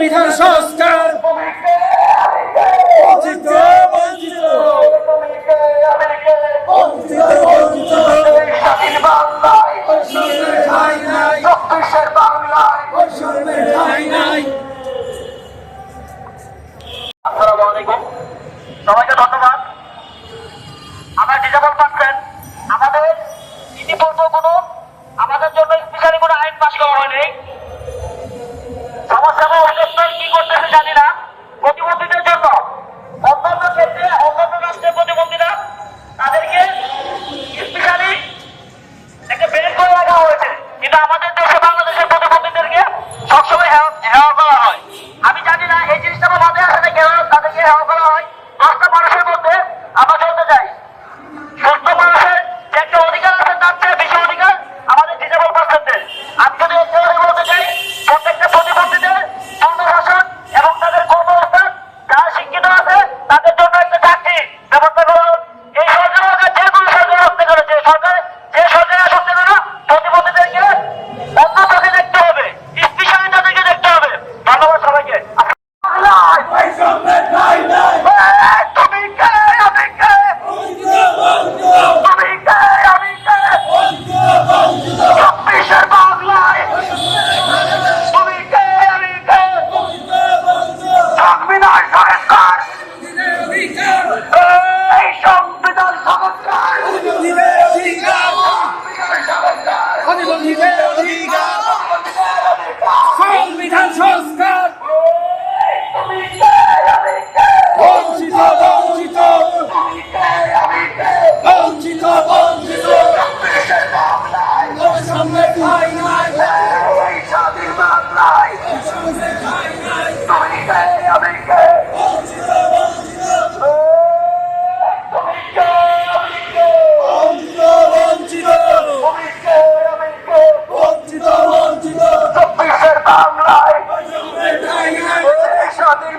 সংবিধান সংস্কার বঞ্চিত বঞ্চিত বঞ্চিত স্বাধীন বাংলায় বৈষম্যের ঠাঁই নাই, চব্বিশের বাংলায় বৈষম্যের ঠাঁই নাই। আসসালামু আলাইকুম, সবাইকে ধন্যবাদ। আমরা ডিজেবল পার্সন, আমাদের ইতিপূর্বে কোনো আমাদের জন্য স্পেশালি কোনো আইন পাশ করা হয়নি। সমাজসেবা অধিদপ্তর কি করতেছে জানি না। প্রতিবন্ধীদের জন্য অন্যান্য ক্ষেত্রে অন্যান্য রাষ্ট্রের প্রতিবন্ধীরা তাদেরকে স্পেশালি একটা বের করে রাখা হয়েছে, কিন্তু আমাদের দেশে বাংলাদেশের প্রতিবন্ধীদেরকে সবসময় হেওয়া করা হয়। আমি জানি না এই জিনিসটা আমার মাথায় আসে কেন তাদেরকে হেওয়া করা হয়। 10টা মানুষের মধ্যে আমরা চলতে চাই। সুস্থ মানুষের যে একটা অধিকার আছে তার চেয়ে বেশি অধিকার আমাদের ডিজেবল পার্সনদের। আমি যদি একটা কথা বলতে চাই, প্রত্যেকটা প্রতিবন্ধীদের পুনর্বাসন এবং তাদের কর্মস্থান যারা শিক্ষিত আছে তাদের জন্য একটা চাকরি ব্যবস্থা করা হোক। এই সরকার যে কোনো সরকার আসতে পারে, যে সরকার আসতে পারে প্রতিবন্ধীদেরকে অন্য চোখে দেখতে হবে, স্পেশালি তাদেরকে দেখতে হবে। ধন্যবাদ সবাইকে। বৈষম্যের ঠাঁই নাই, তুমি কে আমি কে, তুমি কে আমি কে, চব্বিশের বাংলায় তুমি কে আমি কে, সংবিধান সংস্কার, এই সংবিধান সংস্কার, প্রতিবন্ধীদের অধিকার, প্রতিবন্ধীদের অধিকার, সংবিধান সংস্কার তুমি কে আমি কে, বঞ্চিত বঞ্চিত তুমি কে আমি কে, বঞ্চিত বঞ্চিত চব্বিশের বাংলায় বৈষম্যের ঠাঁই নাই, এই স্বাধীন বাংলায় বৈষম্যের ঠাঁই নাই, তুমি কে আমি কে, বঞ্চিত বঞ্চিত তুমি কে আমি কে, বঞ্চিত বঞ্চিত তুমি কে আমি কে, বঞ্চিত বঞ্চিত চব্বিশের বাংলায় বৈষম্যের ঠাঁই নাই, এই স্বাধীন